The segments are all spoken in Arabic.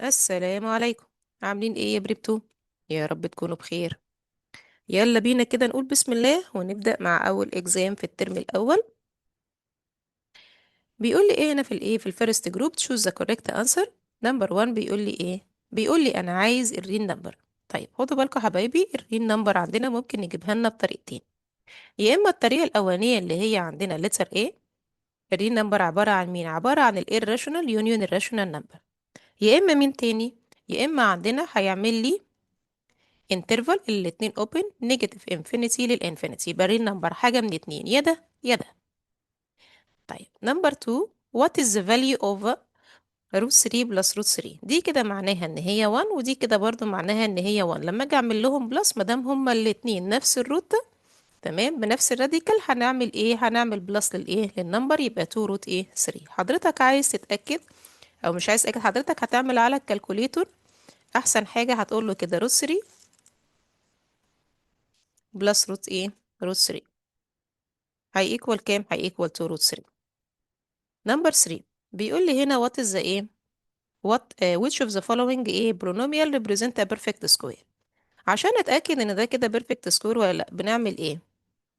السلام عليكم. عاملين ايه يا بريبتو؟ يا رب تكونوا بخير. يلا بينا كده نقول بسم الله ونبدأ مع اول اكزام في الترم الاول. بيقول لي ايه هنا في الفيرست جروب تشوز ذا كوريكت انسر. نمبر 1 بيقول لي ايه؟ بيقول لي انا عايز الرين نمبر. طيب خدوا بالكم يا حبايبي، الرين نمبر عندنا ممكن نجيبها لنا بطريقتين. يا اما الطريقة الاولانية اللي هي عندنا لتر ايه، الرين نمبر عبارة عن مين؟ عبارة عن الirrational يونيون الراشونال نمبر. يا اما مين تاني؟ يا اما عندنا هيعمل لي انترفال الاتنين open نيجاتيف انفينيتي للانفينيتي، يبقى ريل نمبر حاجة من اتنين، يا ده يا ده. طيب نمبر 2، what is the value of روت 3 بلس روت 3؟ دي كده معناها ان هي 1 ودي كده برضو معناها ان هي 1. لما اجي اعمل لهم بلس مادام هما الاتنين نفس الروت ده، تمام، بنفس الراديكال، هنعمل ايه؟ هنعمل بلس للايه؟ للنمبر، يبقى 2 روت ايه 3. حضرتك عايز تتأكد او مش عايز تتأكد، حضرتك هتعمل على الكالكوليتور احسن حاجة، هتقول له كده روت 3 بلس روت ايه روت 3 هي ايكوال كام؟ هي ايكوال 2 روت 3. نمبر 3 بيقول لي هنا what is the ايه what which of the following ايه pronomial represent a perfect square. عشان اتاكد ان ده كده perfect square ولا لا، بنعمل ايه؟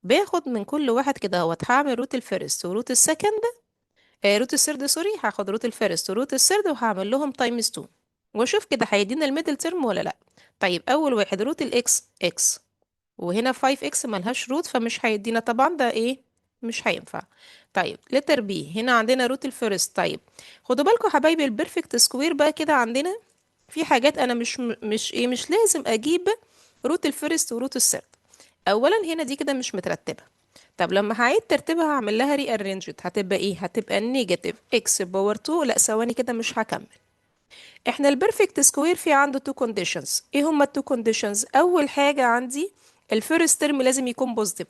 باخد من كل واحد كده اهوت، هعمل روت الفيرست وروت السكند، روت الثيرد سوري، هاخد روت الفيرست وروت الثيرد وهعمل لهم تايمز 2 واشوف كده هيدينا الميدل ترم ولا لا. طيب اول واحد روت الاكس اكس، وهنا 5x ملهاش روت فمش هيدينا طبعا، ده ايه؟ مش هينفع. طيب لتر بي، هنا عندنا روت الفيرست. طيب خدوا بالكم حبايبي، البيرفكت سكوير بقى كده عندنا في حاجات انا مش لازم اجيب روت الفيرست وروت الثيرد. اولا هنا دي كده مش مترتبه. طب لما هعيد ترتيبها هعمل لها ري ارينجد، هتبقى ايه؟ هتبقى نيجاتيف اكس باور 2. لا ثواني كده مش هكمل. احنا البيرفكت سكوير في عنده تو كونديشنز. ايه هما التو كونديشنز؟ اول حاجه عندي الفيرست ترم لازم يكون بوزيتيف.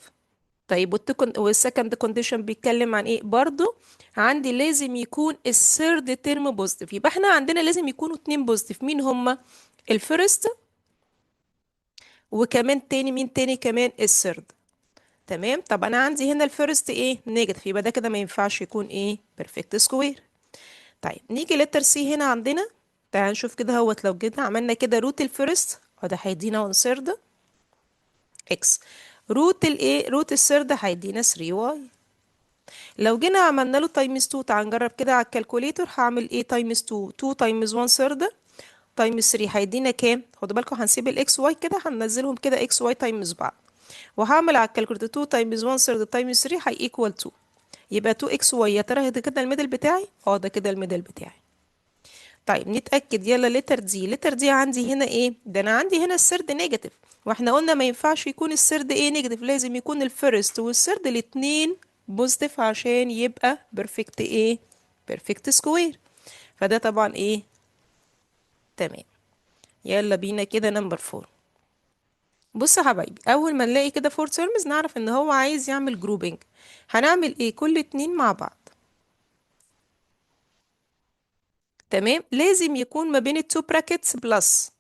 طيب والسكند كونديشن بيتكلم عن ايه برضو؟ عندي لازم يكون الثيرد ترم بوزيتيف. يبقى احنا عندنا لازم يكونوا اتنين بوزيتيف. مين هما؟ الفيرست، وكمان تاني مين تاني كمان؟ الثيرد. تمام. طب انا عندي هنا الفيرست ايه نيجاتيف، يبقى ده كده ما ينفعش يكون ايه بيرفكت سكوير. طيب نيجي لتر سي هنا عندنا. تعال نشوف كده اهوت، لو جينا عملنا كده روت الفيرست وده هيدينا 1 سيرد اكس، روت الايه روت السيرد هيدينا 3 واي. لو جينا عملنا له تايمز 2، تعال نجرب كده على الكالكوليتور، هعمل ايه؟ تايمز 2، 2 تايمز 1 سيرد تايمز 3 هيدينا كام؟ خدوا بالكم هنسيب الاكس واي كده، هننزلهم كده اكس واي تايمز بعض، وهعمل على الكالكوليتور 2 تايمز 1 سيرد تايمز 3 هي ايكوال 2. يبقى 2 اكس واي. يا ترى ده كده الميدل بتاعي؟ اه ده كده الميدل بتاعي. طيب نتأكد، يلا لتر دي، لتر دي عندي هنا ايه؟ ده انا عندي هنا السرد نيجاتيف، واحنا قلنا ما ينفعش يكون السرد ايه نيجاتيف، لازم يكون الفيرست والسرد الاتنين بوزيتيف عشان يبقى بيرفكت ايه بيرفكت سكوير. فده طبعا ايه تمام. يلا بينا كده نمبر 4. بص يا حبايبي، اول ما نلاقي كده فور تيرمز نعرف ان هو عايز يعمل جروبينج. هنعمل ايه؟ كل اتنين مع بعض. تمام، لازم يكون ما بين التو براكتس بلس.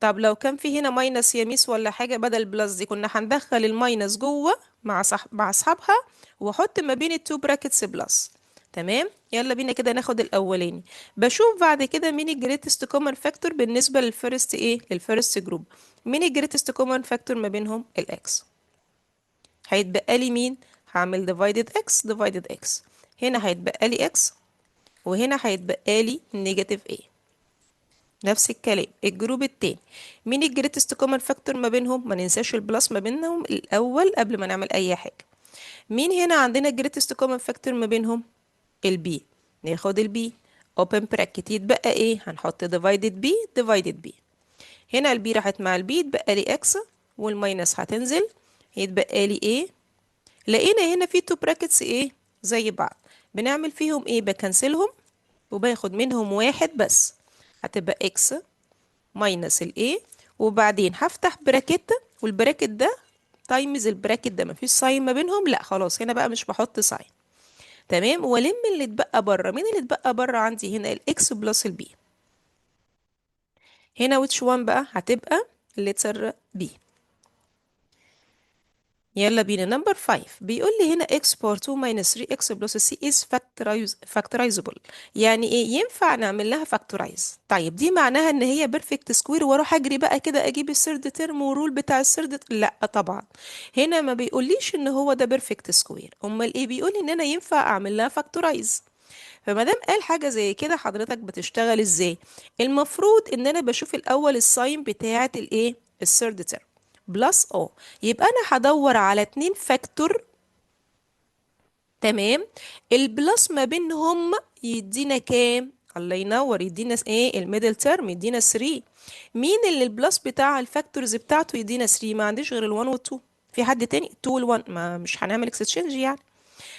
طب لو كان في هنا ماينس يا ميس ولا حاجة، بدل بلس دي كنا هندخل الماينس جوه مع اصحابها، واحط ما بين التو براكتس بلس. تمام. يلا بينا كده ناخد الاولاني. بشوف بعد كده مين الجريتست كومن فاكتور بالنسبة للفيرست ايه للفيرست جروب. مين الجريتست كومن فاكتور ما بينهم؟ الاكس. هيتبقى لي مين؟ هعمل divided x. هنا هيتبقى لي x، وهنا هيتبقى لي نيجاتيف a. نفس الكلام الجروب التاني. مين الجريتست كومن فاكتور ما بينهم؟ ما ننساش البلس ما بينهم الاول قبل ما نعمل اي حاجه. مين هنا عندنا الجريتست كومن فاكتور ما بينهم؟ البي. ناخد البي open bracket، يتبقى ايه؟ هنحط divided b. هنا البي راحت مع البي، يتبقى لي اكس، والماينس هتنزل، يتبقى لي ايه؟ لقينا هنا في تو براكتس ايه زي بعض، بنعمل فيهم ايه؟ بكنسلهم وباخد منهم واحد بس، هتبقى اكس ماينس الايه، وبعدين هفتح براكت، والبراكت ده تايمز البراكت ده، مفيش ساين ما بينهم، لا خلاص هنا بقى مش بحط ساين. تمام. والم اللي اتبقى بره. مين اللي اتبقى بره عندي؟ هنا الاكس بلس البي. هنا which one بقى؟ هتبقى letter بي. يلا بينا نمبر 5. بيقول لي هنا x بار 2 minus 3x plus c is factorizable. يعني ايه؟ ينفع نعمل لها factorize. طيب دي معناها ان هي perfect square واروح اجري بقى كده اجيب الثيرد ترم والرول بتاع الثيرد؟ لا طبعا. هنا ما بيقوليش ان هو ده perfect square. امال ايه؟ بيقول لي ان انا ينفع اعمل لها factorize. فما دام قال حاجه زي كده، حضرتك بتشتغل ازاي؟ المفروض ان انا بشوف الاول الساين بتاعه الايه؟ الثيرد ترم بلس او. يبقى انا هدور على 2 فاكتور. تمام. البلس ما بينهم يدينا كام؟ الله ينور، يدينا ايه؟ الميدل ترم يدينا 3. مين اللي البلس بتاع الفاكتورز بتاعته يدينا 3؟ ما عنديش غير ال1 وال2. في حد تاني؟ 2 وال1 ما مش هنعمل اكستشينج يعني.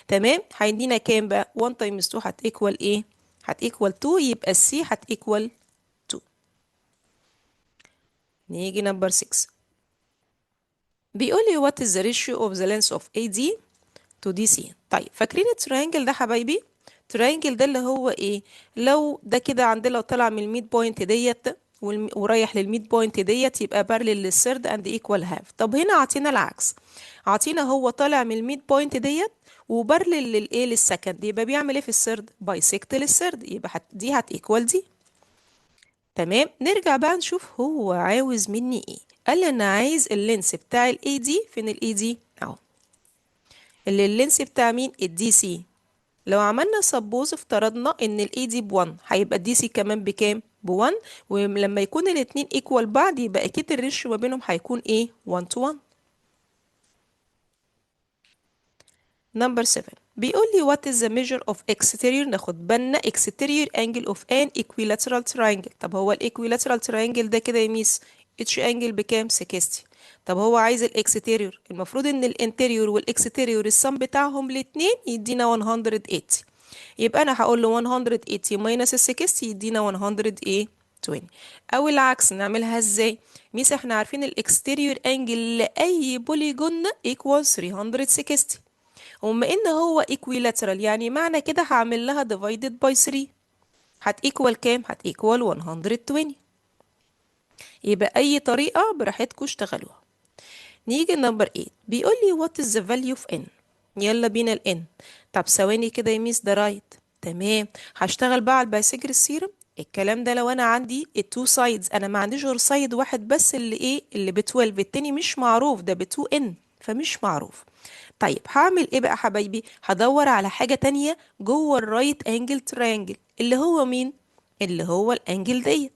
تمام. هيدينا كام بقى؟ 1 تايمز 2 هتيكوال ايه؟ هتيكوال 2. يبقى السي هتيكوال 2. نيجي نمبر 6. بيقول لي what is the ratio of the length of AD to DC. طيب فاكرين التريانجل ده حبايبي؟ التريانجل ده اللي هو ايه؟ لو ده كده عندنا، لو طلع من الميد بوينت ديت ورايح للميد بوينت ديت، يبقى بارلل للثيرد اند ايكوال هاف. طب هنا عطينا العكس. عطينا هو طالع من الميد بوينت ديت وبارلل للايه؟ للسكند. يبقى بيعمل ايه في الثيرد؟ بايسكت للثيرد. يبقى دي هتيكوال دي. تمام. نرجع بقى نشوف هو عاوز مني ايه. قال لي انا عايز اللينس بتاع الاي دي. فين الاي دي؟ اهو. اللي اللينس بتاع مين؟ الدي سي. لو عملنا سبوز افترضنا ان الاي دي ب1، هيبقى الدي سي كمان بكام؟ ب1. ولما يكون الاتنين ايكوال بعض، يبقى اكيد الريشيو ما بينهم هيكون ايه؟ 1 to 1. نمبر 7. بيقول لي what is the measure of exterior. ناخد بالنا exterior angle of an equilateral triangle. طب هو الايكويلاترال تراينجل ده كده يميس اتش انجل بكام؟ 60. طب هو عايز الاكستيريور. المفروض ان الانتيريور والاكستيريور السم بتاعهم الاتنين يدينا 180. يبقى انا هقول له 180 ماينس ال 60 يدينا 100 ايه؟ 20. او العكس. نعملها ازاي؟ ميس احنا عارفين الاكستيريور انجل لاي بوليجون equals 360. وبما ان هو equilateral، يعني معنى كده هعمل لها divided by 3. هتيكوال كام؟ هتيكوال 120. يبقى اي طريقة براحتكم اشتغلوها. نيجي نمبر 8. بيقول لي what is the value of n. يلا بينا ال n. طب ثواني كده يا ميس، ده رايت. تمام. هشتغل بقى على البايثاغورس ثيورم. الكلام ده لو انا عندي التو سايدز. انا ما عنديش غير سايد واحد بس اللي ايه؟ اللي ب 12. التاني مش معروف، ده ب 2 n فمش معروف. طيب هعمل ايه بقى حبايبي؟ هدور على حاجة تانية جوه الرايت انجل تريانجل. اللي هو مين؟ اللي هو الانجل ديت.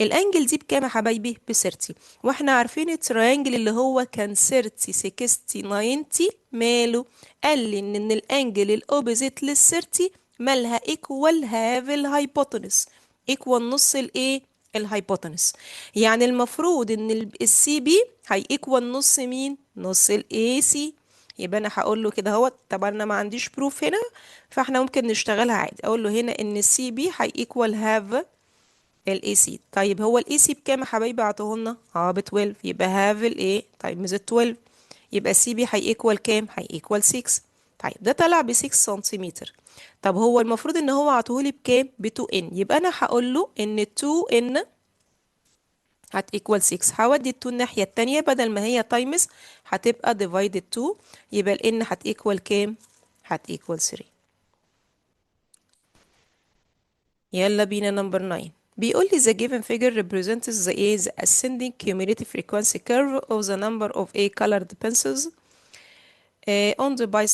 الانجل دي بكام يا حبايبي؟ ب 30. واحنا عارفين التريانجل اللي هو كان 30 60 90 ماله؟ قال لي ان الانجل الاوبوزيت لل 30 مالها ايكوال هاف الهايبوتنس. ايكوال نص الايه؟ الهايبوتنس. يعني المفروض ان السي بي هي ايكوال نص مين؟ نص الاي سي. يبقى انا هقول له كده اهوت. طبعا انا ما عنديش بروف هنا، فاحنا ممكن نشتغلها عادي. اقول له هنا ان السي بي هي ايكوال هاف الاي سي. طيب هو الاي سي بكام يا حبايبي؟ عطوهولنا ب 12. يبقى هاف الايه تايمز 12. يبقى السي بي هي ايكوال كام؟ هي ايكوال 6. طيب ده طلع ب 6 سنتيمتر. طب هو المفروض ان هو عطوهولي بكام؟ ب 2 ان. يبقى انا هقول له ان 2 ان هتيكوال 6. هودي ال 2 الناحية التانية، بدل ما هي تايمز هتبقى divided 2. يبقى ال n هتيكوال كام؟ هتيكوال 3. يلا بينا نمبر 9. بيقول لي the given figure represents the ascending cumulative frequency curve of the number of colored pencils owned by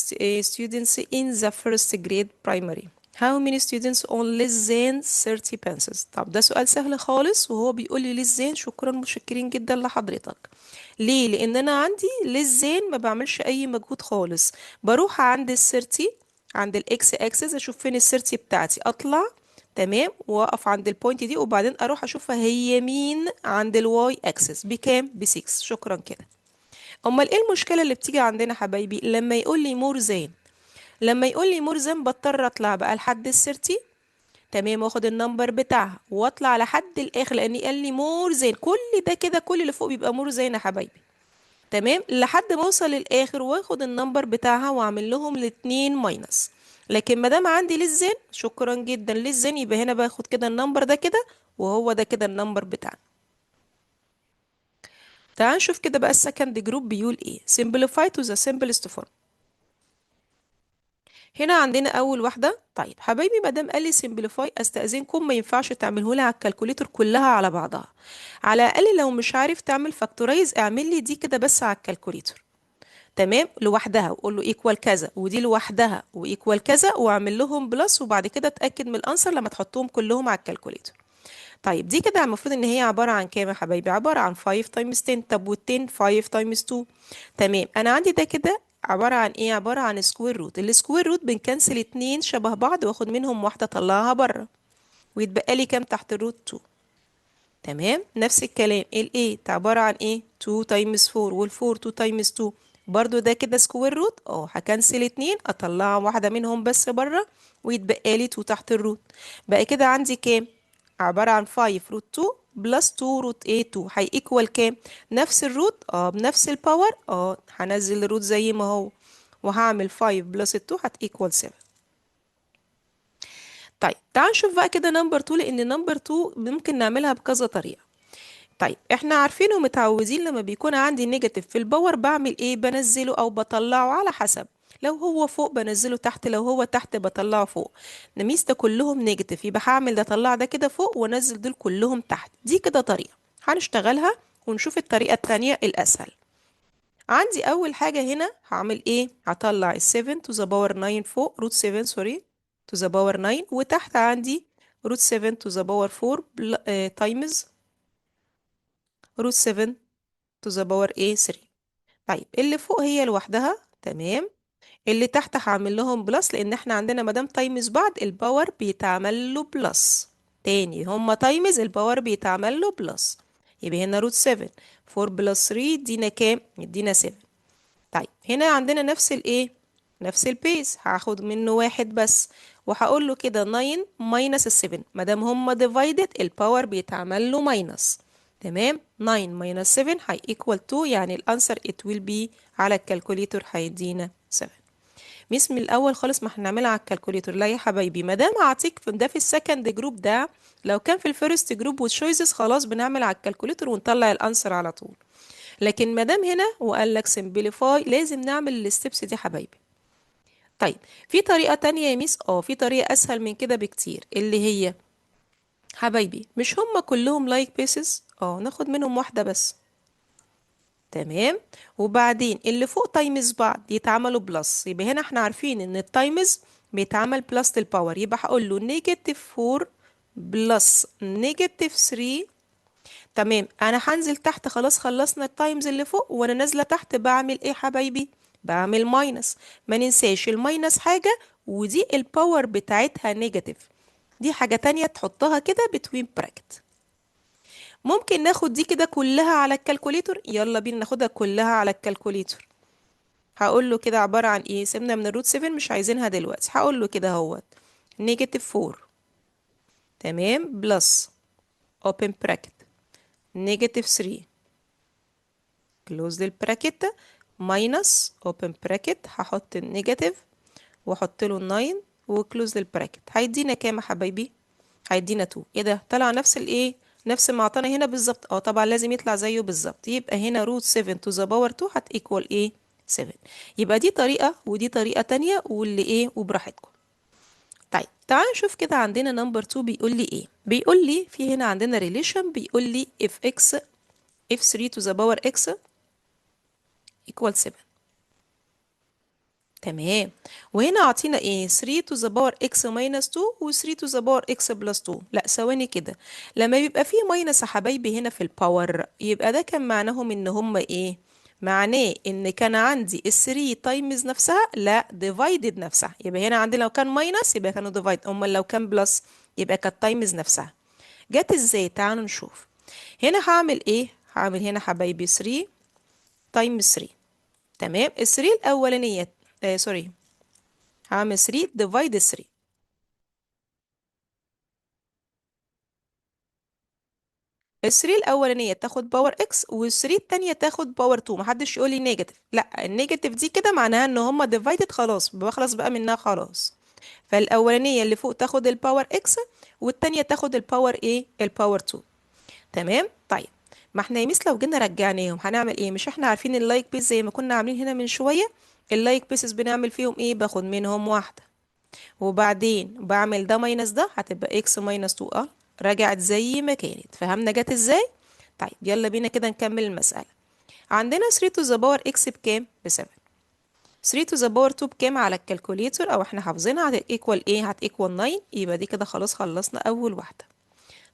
students in the first grade primary. How many students own less than 30 pencils. طب ده سؤال سهل خالص، وهو بيقول لي less than. شكرا، متشكرين جدا لحضرتك. ليه؟ لان انا عندي less than ما بعملش اي مجهود خالص. بروح عند ال 30، عند الاكس اكسس، اشوف فين ال 30 بتاعتي، اطلع تمام واقف عند البوينت دي، وبعدين اروح اشوفها هي مين عند الواي اكسس بكام؟ ب 6. شكرا كده. امال ايه المشكله اللي بتيجي عندنا حبايبي لما يقول لي مور زين؟ لما يقول لي مور زين بضطر اطلع بقى لحد السيرتي. تمام. واخد النمبر بتاعها واطلع لحد الاخر، لاني قال لي مور زين. كل ده كده كل اللي فوق بيبقى مور زين يا حبايبي. تمام. لحد ما اوصل للاخر واخد النمبر بتاعها واعمل لهم الاتنين ماينس. لكن ما دام عندي للزين، شكرا جدا للزين، يبقى هنا باخد كده النمبر ده كده، وهو ده كده النمبر بتاعنا. تعال نشوف كده بقى السكند جروب بيقول ايه. simplify to the simplest form. هنا عندنا اول واحده. طيب حبايبي، ما دام قال لي simplify استاذنكم ما ينفعش تعمله لي على الكالكوليتر كلها على بعضها. على الاقل لو مش عارف تعمل فاكتورايز اعمل لي دي كده بس على الكالكوليتر، تمام، لوحدها، وقول له ايكوال كذا، ودي لوحدها وايكوال كذا، واعمل لهم بلس، وبعد كده اتاكد من الانسر لما تحطهم كلهم على الكالكوليتر. طيب دي كده المفروض ان هي عباره عن كام يا حبايبي؟ عباره عن 5 تايمز 10. طب وال10 5 تايمز 2. تمام، انا عندي ده كده عباره عن ايه؟ عباره عن سكوير روت. السكوير روت بنكنسل اتنين شبه بعض واخد منهم واحده اطلعها بره، ويتبقى لي كام تحت الروت؟ 2. تمام، نفس الكلام ال8 عباره عن ايه؟ 2 تايمز 4، وال4 2 تايمز 2. برضو ده كده سكوير روت، هكنسل اتنين اطلع واحده منهم بس بره، ويتبقى لي 2 تحت الروت. بقى كده عندي كام؟ عبارة عن 5 روت 2 بلس 2 روت ايه 2 هيكوال كام؟ نفس الروت بنفس الباور، هنزل الروت زي ما هو، وهعمل 5 بلس 2 هتيكوال 7. طيب تعال نشوف بقى كده نمبر 2، لان نمبر 2 ممكن نعملها بكذا طريقة. طيب احنا عارفين ومتعودين لما بيكون عندي نيجاتيف في الباور بعمل ايه؟ بنزله او بطلعه على حسب. لو هو فوق بنزله تحت، لو هو تحت بطلعه فوق. نميس ده كلهم نيجاتيف، يبقى هعمل ده اطلع ده كده فوق وانزل دول كلهم تحت. دي كده طريقة هنشتغلها، ونشوف الطريقة التانية الاسهل. عندي اول حاجة هنا هعمل ايه؟ هطلع ال 7 to the power 9 فوق، روت 7 سوري to the power 9، وتحت عندي روت 7 to the power 4 تايمز روت 7 to the power ايه 3. طيب اللي فوق هي لوحدها، تمام. اللي تحت هعمل لهم بلس، لان احنا عندنا مادام تايمز بعض الباور بيتعمل له بلس. تاني هما تايمز الباور بيتعمل له بلس. يبقى هنا روت 7، 4 بلس 3 يدينا كام؟ يدينا 7. طيب هنا عندنا نفس الايه؟ نفس البيز، هاخد منه واحد بس، وهقول له كده 9 ماينس ال 7. ما دام هما ديفايدد الباور بيتعمل له ماينس. تمام، 9 ماينس 7 هي ايكوال 2، يعني الانسر ات ويل بي على الكالكوليتر هيدينا 7. مش من الاول خالص ما هنعملها على الكالكوليتر، لا يا حبايبي، ما دام اعطيك ده في السكند جروب ده، لو كان في الفيرست جروب والتشويسز خلاص بنعمل على الكالكوليتر ونطلع الانسر على طول. لكن ما دام هنا وقال لك سمبليفاي لازم نعمل الستبس دي حبايبي. طيب في طريقة تانية يا ميس؟ في طريقة اسهل من كده بكتير، اللي هي حبايبي مش هم كلهم لايك بيسز؟ ناخد منهم واحدة بس. تمام، وبعدين اللي فوق تايمز بعض يتعملوا بلس. يبقى هنا احنا عارفين ان التايمز بيتعمل بلس الباور، يبقى هقول له نيجاتيف 4 بلس نيجاتيف 3. تمام، انا هنزل تحت، خلاص خلصنا التايمز اللي فوق، وانا نازله تحت بعمل ايه حبايبي؟ بعمل ماينس. ما ننساش الماينس حاجه، ودي الباور بتاعتها نيجاتيف، دي حاجه تانية تحطها كده بتوين براكت. ممكن ناخد دي كده كلها على الكالكوليتر، يلا بينا ناخدها كلها على الكالكوليتر. هقول له كده عباره عن ايه؟ سيبنا من الروت 7 مش عايزينها دلوقتي، هقول له كده اهوت نيجاتيف 4، تمام، بلس اوبن براكت نيجاتيف 3 كلوز للبراكت ماينس اوبن براكت، هحط النيجاتيف واحط له 9 وكلوز للبراكت، هيدينا كام يا حبايبي؟ هيدينا 2. ايه ده؟ طلع نفس الايه؟ نفس ما اعطانا هنا بالظبط. طبعا لازم يطلع زيه بالظبط، يبقى هنا روت 7 تو ذا باور 2 هتيكوال ايه؟ 7. يبقى دي طريقة ودي طريقة تانية، واللي ايه وبراحتكم. طيب تعال نشوف كده عندنا نمبر 2 بيقول لي ايه. بيقول لي في هنا عندنا ريليشن، بيقول لي if x if 3 to the power x equal 7. تمام، وهنا عطينا ايه؟ 3 to the power x minus 2 و 3 to the power x plus 2. لا ثواني كده، لما بيبقى فيه ماينس يا حبايبي هنا في الباور يبقى ده كان معناهم ان هما ايه؟ معناه ان كان عندي ال 3 تايمز نفسها، لا ديفايدد نفسها. يبقى هنا عندي لو كان ماينس يبقى كانوا ديفايد، امال لو كان بلس يبقى كانت تايمز نفسها. جت ازاي؟ تعالوا نشوف. هنا هعمل ايه؟ هعمل هنا حبايبي 3 تايمز 3. تمام، ال 3 الاولانيه سوري، هعمل 3 ديفايد 3. ال 3 الاولانيه تاخد باور اكس، وال 3 التانيه تاخد باور 2. محدش يقول لي نيجاتيف، لا النيجاتيف دي كده معناها ان هما ديفايدد، خلاص بخلص بقى منها خلاص. فالاولانيه اللي فوق تاخد الباور اكس، والتانيه تاخد الباور ايه؟ الباور 2. تمام. طيب ما احنا يا ميس لو جينا رجعناهم هنعمل ايه؟ مش احنا عارفين اللايك بيس زي ما كنا عاملين هنا من شوية؟ اللايك بيسز بنعمل فيهم ايه؟ باخد منهم واحدة، وبعدين بعمل ده ماينس ده، هتبقى اكس ماينس 2 ار، رجعت زي ما كانت. فهمنا جت ازاي؟ طيب يلا بينا كده نكمل المسألة. عندنا 3 to the power x بكام؟ ب 7. 3 to the power 2 بكام على الكالكوليتر او احنا حافظينها؟ هتيكوال ايه؟ هتيكوال 9. يبقى دي كده خلاص خلصنا اول واحدة.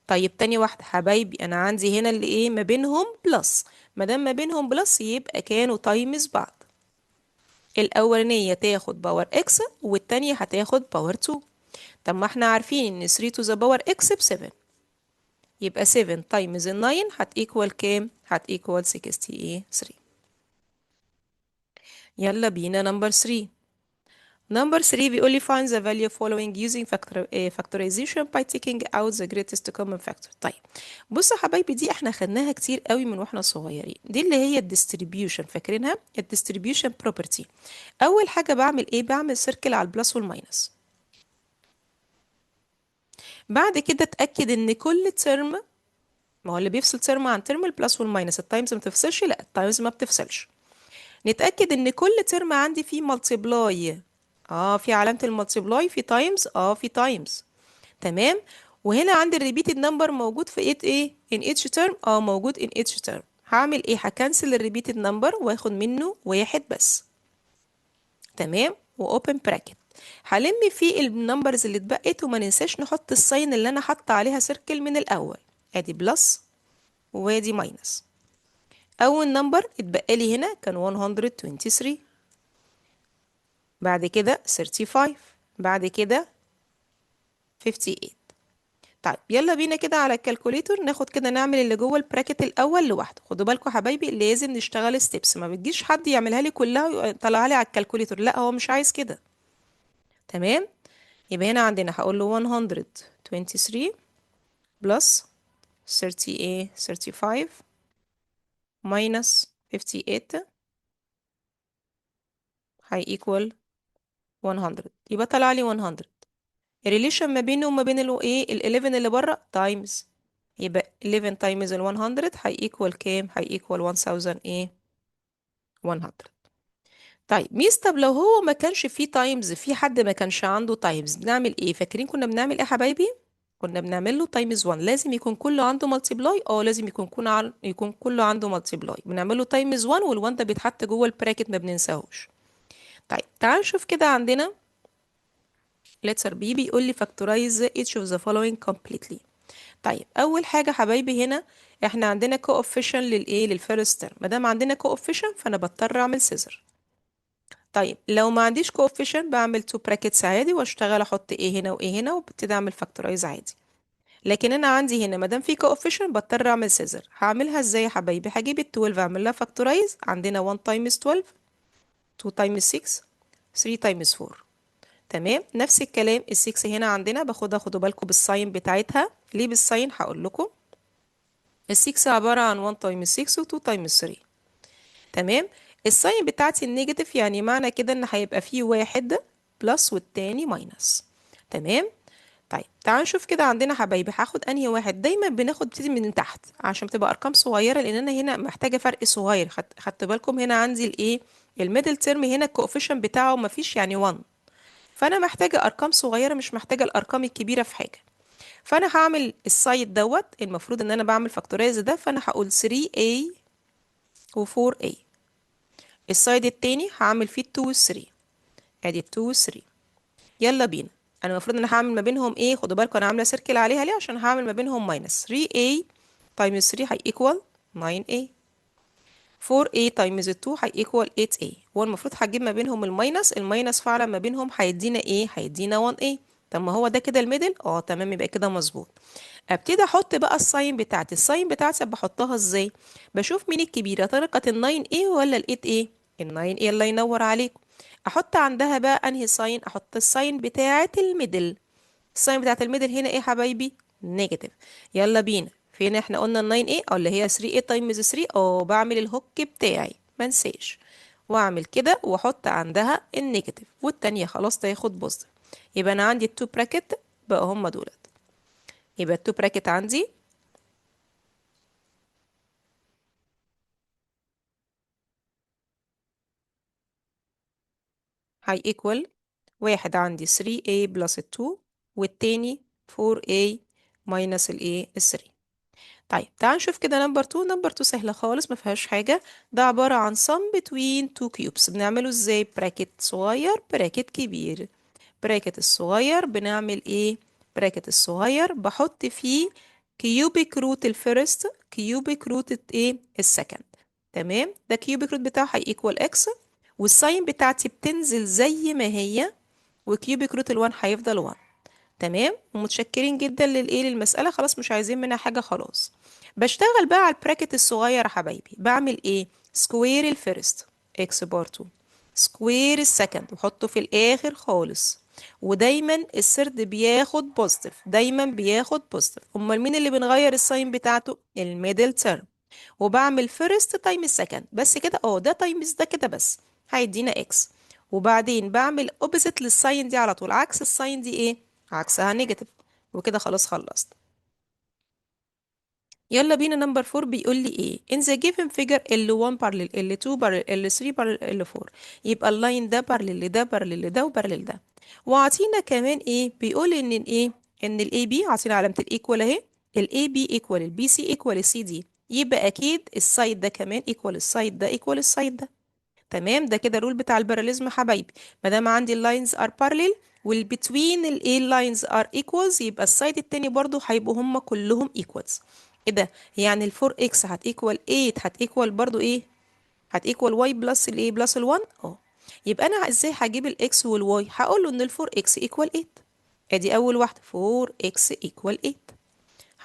طيب تاني واحدة حبايبي، انا عندي هنا اللي ايه ما بينهم بلس، ما دام ما بينهم بلس يبقى كانوا تايمز بعض. الاولانية تاخد باور اكس والتانية هتاخد باور 2. طب ما احنا عارفين ان 3 to the power x ب 7، يبقى 7 تايمز ال 9 هتيكوال كام؟ هتيكوال 63. يلا بينا نمبر 3. نمبر 3 بيقول لي find the value following using factorization by taking out the greatest common factor. طيب بصوا يا حبايبي، دي احنا خدناها كتير قوي من واحنا صغيرين، دي اللي هي الديستريبيوشن، فاكرينها؟ الديستريبيوشن بروبرتي. اول حاجه بعمل ايه؟ بعمل سيركل على البلس والماينس. بعد كده اتاكد ان كل ترم، ما هو اللي بيفصل ترم عن ترم البلس والماينس، التايمز ما بتفصلش، لا التايمز ما بتفصلش. نتاكد ان كل ترم عندي فيه ملتبلاي، في علامه الملتبلاي، في تايمز، في تايمز. تمام. وهنا عندي الريبيتد نمبر موجود في ايه ان اتش ترم، موجود ان اتش ترم. هعمل ايه؟ هكنسل الريبيتد نمبر واخد منه واحد بس. تمام. واوبن براكت. هلم فيه النمبرز اللي اتبقت، وما ننساش نحط الساين اللي انا حاطه عليها سيركل من الاول. ادي بلس وادي ماينس. اول نمبر اتبقى لي هنا كان 123، بعد كده 35، بعد كده 58. طيب يلا بينا كده على الكالكوليتور ناخد كده نعمل اللي جوه البراكت الاول لوحده. خدوا بالكم حبايبي لازم نشتغل ستيبس، ما بتجيش حد يعملها لي كلها ويطلعها لي على الكالكوليتور، لا هو مش عايز كده. تمام. يبقى هنا عندنا هقول له 123 بلس 30 ايه 35 minus 58 هي equal 100. يبقى طلع لي 100. الريليشن ما بينه وما بين ايه ال 11 اللي بره تايمز، يبقى 11 تايمز ال 100 هي equal كام؟ هي equal 1000 ايه 100. طيب ميس، طب لو هو ما كانش فيه تايمز، في حد ما كانش عنده تايمز، بنعمل ايه؟ فاكرين كنا بنعمل ايه يا حبايبي؟ كنا بنعمل له تايمز 1. لازم يكون كله عنده مالتيبلاي، لازم يكون كله عنده مالتيبلاي. بنعمل له تايمز 1، وال1 ده بيتحط جوه البراكت ما بننساهوش. طيب تعال نشوف كده. عندنا letter B بيقول لي factorize each of the following completely. طيب اول حاجه حبايبي هنا احنا عندنا coefficient للايه للفيرست ترم، ما دام عندنا coefficient فانا بضطر اعمل سيزر. طيب لو ما عنديش coefficient بعمل تو براكتس عادي واشتغل احط ايه هنا وايه هنا وببتدي اعمل فاكتورايز عادي. لكن انا عندي هنا ما دام في coefficient بضطر اعمل سيزر. هعملها ازاي يا حبايبي؟ هجيب ال 12 اعمل لها فاكتورايز. عندنا 1 تايمز 12، 2 تايمز 6، 3 تايمز 4. تمام. نفس الكلام ال 6 هنا عندنا باخدها، خدوا بالكم بالساين بتاعتها. ليه بالساين؟ هقول لكم. ال 6 عبارة عن 1 تايمز 6 و 2 تايمز 3. تمام. الساين بتاعتي النيجاتيف، يعني معنى كده ان هيبقى فيه واحد بلس والتاني ماينس. تمام. طيب تعالوا نشوف كده. عندنا حبايبي هاخد انهي واحد؟ دايما بناخد بتيجي من تحت عشان بتبقى ارقام صغيره، لان انا هنا محتاجه فرق صغير. خدت بالكم هنا عندي الايه الميدل تيرم هنا الكوفيشن بتاعه مفيش يعني 1، فانا محتاجه ارقام صغيره مش محتاجه الارقام الكبيره في حاجه. فانا هعمل السايد دوت، المفروض ان انا بعمل فاكتورايز ده، فانا هقول 3a و4a. السايد التاني هعمل فيه 2 و 3. ادي 2 و 3. يلا بينا. انا المفروض ان انا هعمل ما بينهم ايه؟ خدوا بالكم انا عامله سيركل عليها ليه؟ عشان هعمل ما بينهم ماينس. 3a تايمز 3 هي ايكوال 9a، 4a تايمز 2 هي ايكوال 8a. هو المفروض هجيب ما بينهم الماينس، الماينس فعلا ما بينهم هيدينا ايه؟ هيدينا 1a. طب ما هو ده كده الميدل، تمام، يبقى كده مظبوط. ابتدي احط بقى الساين بتاعتي. الساين بتاعتي بحطها ازاي؟ بشوف مين الكبيره، طريقه ال 9a ولا ال 8a؟ ال 9a. الله ينور عليكم. احط عندها بقى انهي ساين؟ احط الساين بتاعت الميدل. الساين بتاعت الميدل هنا ايه يا حبايبي؟ نيجاتيف. يلا بينا. فين احنا قلنا ال 9a اللي هي 3a تايمز 3؟ بعمل الهوك بتاعي ما انساش، واعمل كده واحط عندها النيجاتيف، والتانية خلاص تاخد بوزيتيف. يبقى انا عندي التو براكت بقى هم دولت. يبقى التو براكت عندي هي equal واحد عندي 3A plus 2 والتاني 4A minus الايه 3. طيب تعال نشوف كده نمبر 2. نمبر 2 سهلة خالص ما فيهاش حاجة. ده عبارة عن sum between two cubes. بنعمله ازاي؟ براكت صغير براكت كبير. براكت الصغير بنعمل ايه؟ براكت الصغير بحط فيه كيوبيك روت الفيرست، كيوبيك روت ايه السكند. تمام، ده كيوبيك روت بتاعه هي ايكوال اكس، والساين بتاعتي بتنزل زي ما هي، وكيوبيك روت ال1 هيفضل 1. تمام، ومتشكرين جدا للايه للمسألة، خلاص مش عايزين منها حاجة خلاص. بشتغل بقى على البراكت الصغير يا حبايبي. بعمل ايه؟ سكوير الفيرست اكس بار 2، سكوير السكند وحطه في الاخر خالص. ودايما السرد بياخد بوزيتيف، دايما بياخد بوزيتيف. امال مين اللي بنغير الساين بتاعته؟ الميدل تيرم. وبعمل فيرست تايمز سكند بس كده، ده تايمز ده كده بس هيدينا اكس. وبعدين بعمل اوبوزيت للساين دي على طول، عكس الساين دي ايه؟ عكسها نيجاتيف. وكده خلاص خلصت. يلا بينا نمبر 4. بيقول لي ايه؟ in the given figure L1 parallel L2 parallel L3 parallel L4. يبقى اللاين ده parallel لده parallel لده وبارلل ده. وعطينا كمان ايه؟ بيقول ان الايه ان الاي بي عطينا علامة الايكوال اهي. الاي بي ايكوال البي سي ايكوال السي دي، يبقى اكيد السايد ده كمان ايكوال السايد ده ايكوال السايد ده. تمام، ده كده الرول بتاع الباراليزم حبايبي. ما دام عندي اللاينز ار بارلل والبتوين الايه اللاينز ار ايكوالز، يبقى السايد التاني برضو هيبقوا هم كلهم ايكوالز. ايه ده؟ يعني ال 4 اكس هتيكوال 8 هتيكوال برضو ايه؟ هتيكوال واي بلس الايه بلس ال1. يبقى انا ازاي هجيب الاكس والواي؟ هقول له ان ال 4 اكس ايكوال 8. ادي اول واحده 4 اكس ايكوال 8.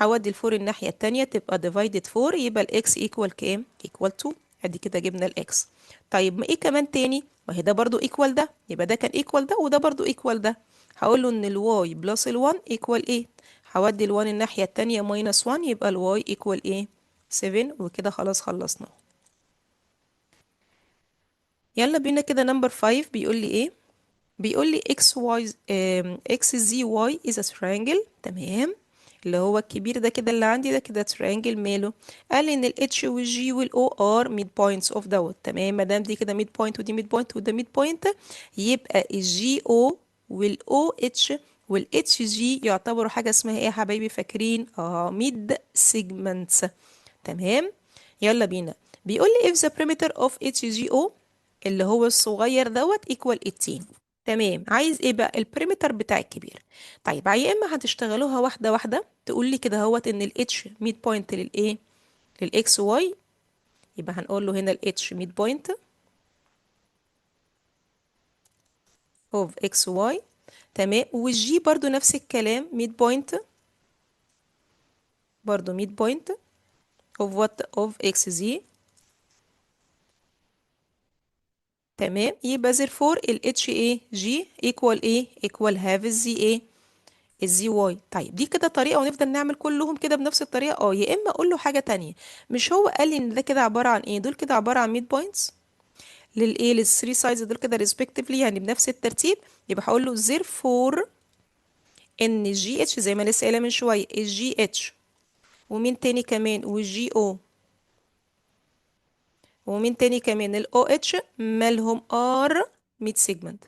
هودي ال 4 الناحيه التانيه تبقى ديفايدد 4، يبقى الاكس ايكوال كام؟ ايكوال 2. ادي كده جبنا الاكس. طيب ما ايه كمان تاني؟ ما هي ده برضو ايكوال ده، يبقى ده كان ايكوال ده وده برضو ايكوال ده. هقول له ان الواي بلس ال1 ايكوال 8. هودي ال1 الناحيه التانيه ماينس 1، يبقى الواي ايكوال ايه؟ 7. وكده خلاص خلصنا. يلا بينا كده نمبر 5. بيقول لي ايه؟ بيقول لي x z y is a triangle. تمام، اللي هو الكبير ده كده اللي عندي ده كده triangle ماله؟ قال لي ان ال h وال g وال o are mid points of دوت. تمام، ما دام دي كده mid point ودي mid point وده mid point، يبقى ال g o وال o h وال h g يعتبروا حاجة اسمها ايه يا حبايبي؟ فاكرين؟ mid segments. تمام، يلا بينا. بيقول لي if the perimeter of HGO اللي هو الصغير دوت equal 18. تمام، عايز ايه بقى؟ البريمتر بتاع الكبير. طيب يا اما هتشتغلوها واحده واحده، تقول لي كده هوت ان الاتش ميد بوينت للايه؟ للاكس واي. يبقى هنقول له هنا الاتش ميد بوينت اوف اكس واي. تمام، والجي برضو نفس الكلام ميد بوينت، برضو ميد بوينت اوف وات؟ اوف اكس زي. تمام، يبقى therefore ال اتش ايه جي ايكوال ايه؟ ايكوال هاف الزي ايه؟ الزي واي. طيب دي كده طريقه، ونفضل نعمل كلهم كده بنفس الطريقه. يا اما اقول له حاجه تانية. مش هو قال لي ان ده كده عباره عن ايه؟ دول كده عباره عن ميد بوينتس للايه للثري سايدز دول كده ريسبكتيفلي، يعني بنفس الترتيب. يبقى هقول له therefore ان الجي اتش زي ما لسه قايله من شويه الجي اتش، ومين تاني كمان؟ والجي او، ومين تاني كمان؟ الاو اتش، مالهم ار ميد سيجمنت.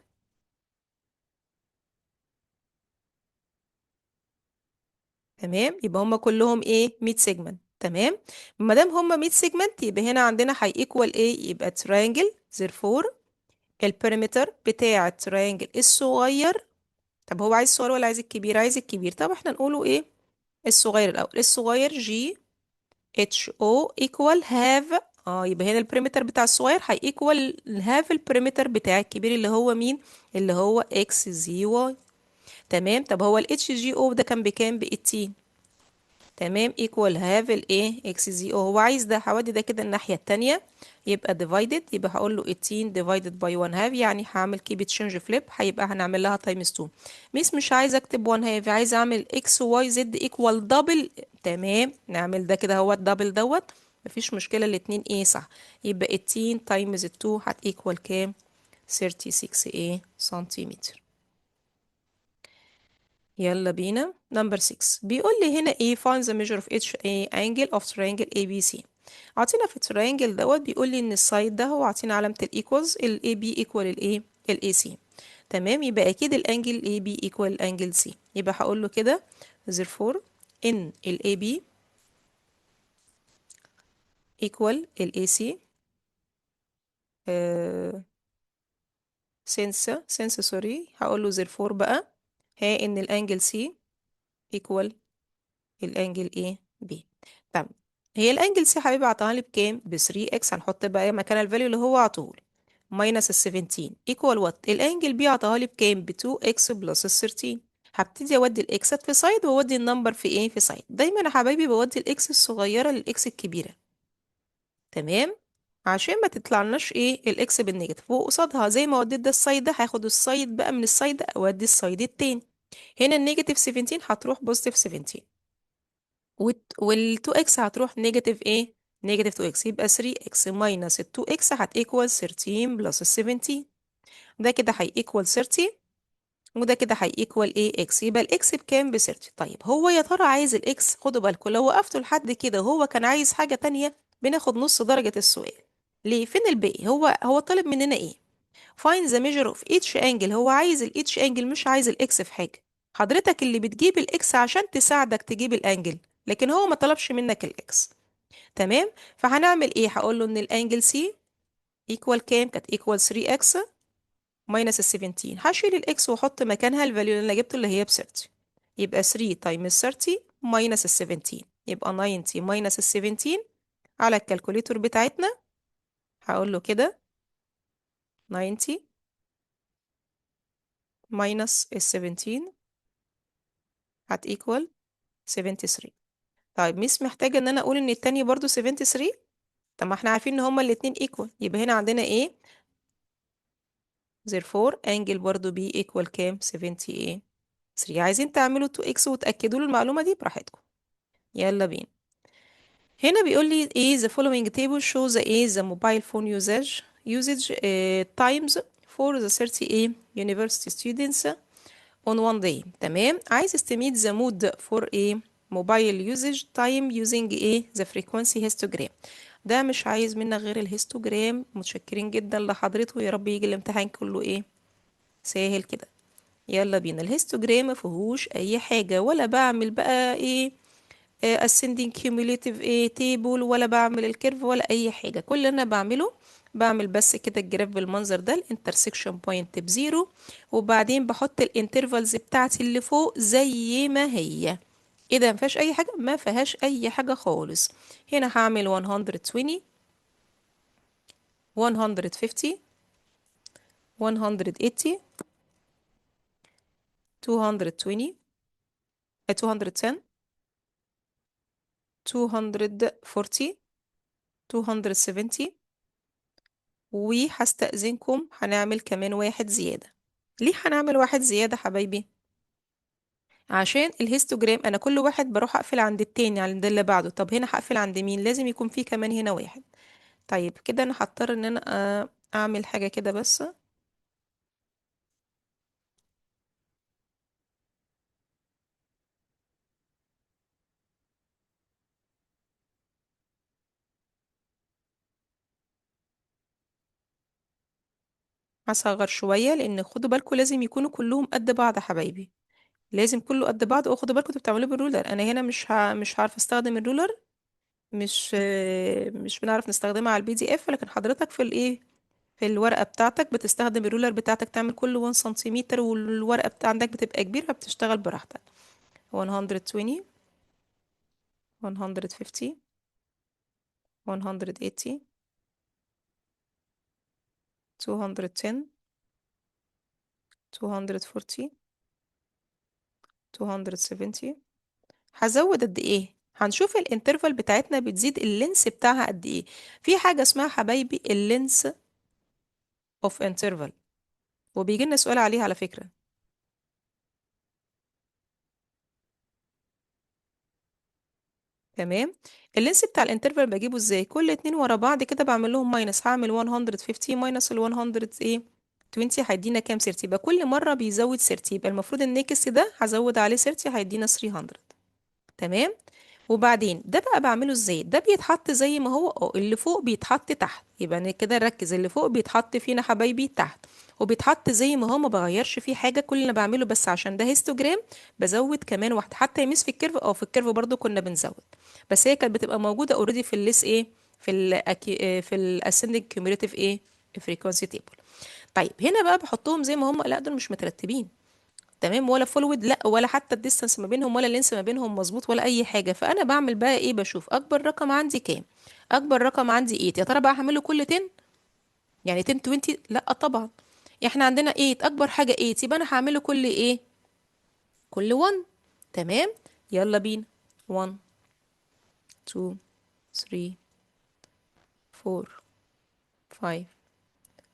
تمام، يبقى هم كلهم ايه؟ 100 سيجمنت. تمام، ما دام هم 100 سيجمنت يبقى هنا عندنا هي ايكوال ايه؟ يبقى تريانجل therefore البريمتر بتاع التريانجل الصغير. طب هو عايز الصغير ولا عايز الكبير؟ عايز الكبير. طب احنا نقوله ايه؟ الصغير الاول. الصغير جي اتش او ايكوال هاف. يبقى هنا البريمتر بتاع الصغير هي ايكوال هاف البريمتر بتاع الكبير اللي هو مين؟ اللي هو اكس زي واي. تمام، طب هو الاتش جي او ده كان بكام؟ ب 18. تمام، equal have الايه اكس زي او. هو عايز ده، هودي ده كده الناحية التانية، يبقى divided. يبقى هقول له 18 divided by 1 half، يعني هعمل keep it change flip، هيبقى هنعمل لها times 2. مش عايز اكتب 1 half، عايز اعمل x y z equal double. تمام، نعمل ده كده هو الدبل دوت. مفيش مشكلة، الاتنين ايه صح. يبقى 18 times 2 هت equal كام؟ 36 ايه سنتيمتر. يلا بينا نمبر 6. بيقول لي هنا ايه؟ find the measure of each a angle of triangle ABC. عطينا في التريانجل دوت، بيقول لي ان السايد ده هو عطينا علامة الايكوالز ال AB equal الايه؟ ال AC. تمام، يبقى اكيد الانجل اي بي ايكوال الانجل سي. يبقى هقول له كده therefore ان الاي بي equal الاي سي since سوري، هقول له therefore بقى ها ان الانجل سي equal الانجل ايه بي. طب هي الانجل سي حبيبي عطاها لي بكام؟ ب 3 اكس. هنحط بقى مكان الفاليو اللي هو عطوه لي ماينس ال 17 ايكوال وات؟ الانجل بي عطاها لي بكام؟ ب 2 اكس بلس ال 13. هبتدي اودي الاكسات في سايد واودي النمبر في ايه؟ في سايد. دايما يا حبايبي بودي الاكس الصغيره للاكس الكبيره، تمام، عشان ما تطلعناش ايه الاكس بالنيجاتيف. وقصادها زي ما وديت ده السايد ده هاخد السايد بقى من السايد ده اودي السايد التاني. هنا النيجاتيف 17 هتروح بوزيتيف 17، وال2 اكس هتروح نيجاتيف ايه؟ نيجاتيف 2 اكس. يبقى 3 اكس ماينس ال 2 اكس هتيكوال 13 بلس ال 17. ده كده هيكوال 30، وده كده هيكوال ايه اكس. يبقى الاكس بكام؟ ب 30. طيب هو يا ترى عايز الاكس؟ خدوا بالكم لو وقفتوا لحد كده وهو كان عايز حاجة تانية بناخد نص درجة السؤال. ليه؟ فين الباقي؟ هو طالب مننا ايه؟ find the measure of each angle. هو عايز ال each angle مش عايز الاكس في حاجة. حضرتك اللي بتجيب الاكس عشان تساعدك تجيب الانجل، لكن هو ما طلبش منك الاكس. تمام، فهنعمل ايه؟ هقول له ان الانجل سي ايكوال كام؟ كانت ايكوال 3 اكس ماينس ال 17. هشيل الاكس واحط مكانها الفاليو اللي انا جبته اللي هي ب 30. يبقى 3 تايمز 30 ماينس ال 17، يبقى 90 ماينس ال 17 على الكالكوليتور بتاعتنا. هقول له كده 90 ماينس ال 17 هتيكوال 73. طيب ميس محتاجة ان انا اقول ان التانية برضو 73؟ طب ما احنا عارفين ان هما الاتنين ايكوال. يبقى هنا عندنا ايه؟ therefore angle برضو بي equal كام؟ 70 ايه 3. عايزين تعملوا 2x وتأكدوا له المعلومة دي براحتكم. يلا بينا. هنا بيقول لي ايه the following table shows ايه the mobile phone usage times for the 30 ايه university students on one day. تمام، عايز estimate the mood for ايه mobile usage time using ايه the frequency histogram. ده مش عايز منا غير الهيستوجرام. متشكرين جدا لحضرته، يا رب يجي الامتحان كله ايه سهل كده. يلا بينا. الهيستوجرام مفيهوش اي حاجة، ولا بعمل بقى ايه ascending cumulative ايه table، ولا بعمل الكيرف ولا اي حاجة. كل اللي انا بعمله بعمل بس كده الجراف بالمنظر ده، الانترسكشن بوينت بزيرو، وبعدين بحط الانترفالز بتاعتي اللي فوق زي ما هي. ايه ده؟ مفيهاش اي حاجة؟ ما فيهاش اي حاجة خالص. هنا هعمل 120 150 180 220 210 240 270. وهستأذنكم هنعمل كمان واحد زيادة. ليه هنعمل واحد زيادة حبايبي؟ عشان الهيستوجرام انا كل واحد بروح اقفل عند التاني عند اللي بعده. طب هنا هقفل عند مين؟ لازم يكون في كمان هنا واحد. طيب كده انا هضطر ان انا اعمل حاجة كده بس. هصغر شوية لان خدوا بالكم لازم يكونوا كلهم قد بعض يا حبايبي. لازم كله قد بعض. وخدوا بالكم انتوا بتعملوه بالرولر. انا هنا مش عارفه استخدم الرولر. مش بنعرف نستخدمها على البي دي اف، لكن حضرتك في الايه في الورقه بتاعتك بتستخدم الرولر بتاعتك تعمل كل 1 سنتيمتر، والورقه عندك بتبقى كبيره بتشتغل براحتك. 120 150 180 210 240 270. هزود قد ايه؟ هنشوف الانترفال بتاعتنا بتزيد اللينس بتاعها قد ايه. في حاجه اسمها حبايبي اللينس اوف انترفال، وبيجي لنا سؤال عليها على فكره. تمام، اللينس بتاع الانترفال بجيبه ازاي؟ كل اتنين ورا بعض كده بعمل لهم ماينس. هعمل 150 ماينس ال 100 ايه 20 هيدينا كام؟ 30. يبقى كل مره بيزود 30. يبقى المفروض النكست ده هزود عليه 30 هيدينا 300. تمام، وبعدين ده بقى بعمله ازاي؟ ده بيتحط زي ما هو، اللي فوق بيتحط تحت، يبقى انا كده نركز، اللي فوق بيتحط فينا حبايبي تحت، وبيتحط زي ما هو، ما بغيرش فيه حاجه. كل اللي بعمله بس عشان ده هيستوجرام بزود كمان واحده، حتى يمس في الكيرف، في الكيرف برضو كنا بنزود، بس هي كانت بتبقى موجوده اوريدي في الليس ايه، في في الاسcending cumulative ايه frequency table. طيب هنا بقى بحطهم زي ما هم، لا دول مش مترتبين تمام، ولا فولود، لا، ولا حتى الديستانس ما بينهم ولا اللينس ما بينهم مظبوط ولا اي حاجه. فانا بعمل بقى ايه؟ بشوف اكبر رقم عندي كام. اكبر رقم عندي 8، يا ترى بقى هعمله كل 10؟ يعني 10 20؟ لا طبعا، احنا عندنا 8، اكبر حاجه 8، يبقى انا هعمله كل ايه؟ كل 1. تمام، يلا بينا. 1 2 3 4 5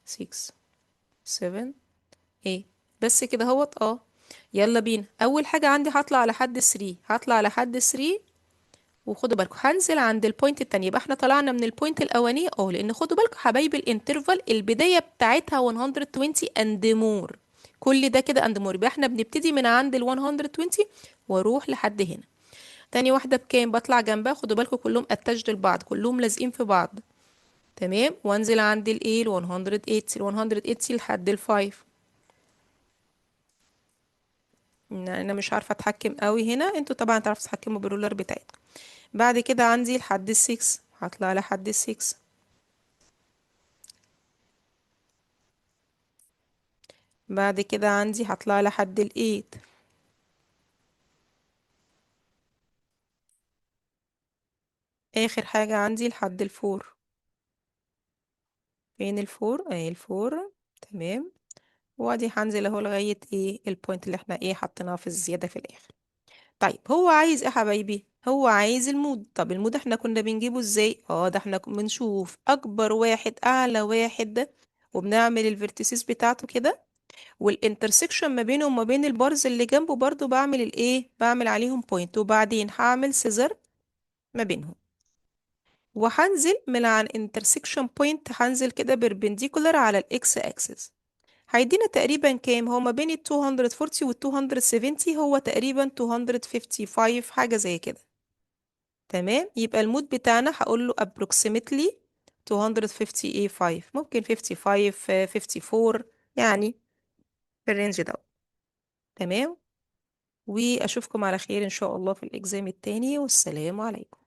6 7 8. بس كده اهوت. يلا بينا. اول حاجه عندي هطلع على حد 3، هطلع على حد 3، وخدوا بالكم هنزل عند البوينت التانية. يبقى احنا طلعنا من البوينت الاولانية، لان خدوا بالكم حبايب الانترفال البداية بتاعتها 120 اند مور، كل ده كده اند مور، يبقى احنا بنبتدي من عند ال 120 واروح لحد هنا. تاني واحدة بكام؟ بطلع جنبها، خدوا بالكم كلهم اتجد لبعض، كلهم لازقين في بعض. تمام، وانزل عند الايه ال 180، ال 180 لحد ال 5. انا مش عارفة اتحكم قوي هنا، انتوا طبعا تعرفوا تتحكموا بالرولر بتاعتكم. بعد كده عندي لحد ال 6، هطلع لحد ال 6. بعد كده عندي هطلع لحد الايت. اخر حاجة عندي لحد الفور. فين الفور؟ اهي الفور. تمام، وادي هنزل اهو لغاية ايه البوينت اللي احنا ايه حطيناها في الزيادة في الاخر. طيب هو عايز ايه يا حبايبي؟ هو عايز المود. طب المود احنا كنا بنجيبه ازاي؟ ده احنا بنشوف اكبر واحد، اعلى واحد ده، وبنعمل الفيرتيسيس بتاعته كده، والانترسكشن ما بينه وما بين البارز اللي جنبه برضو بعمل الايه، بعمل عليهم بوينت، وبعدين هعمل سيزر ما بينهم، وهنزل من على الانترسكشن بوينت، هنزل كده بيربنديكولار على الاكس اكسس. هيدينا تقريبا كام؟ هو ما بين ال 240 وال 270، هو تقريبا 255 حاجة زي كده. تمام، يبقى المود بتاعنا هقول له approximately 255، ممكن 55 54 يعني، في الرينج ده. تمام، واشوفكم على خير ان شاء الله في الاكزام التاني، والسلام عليكم.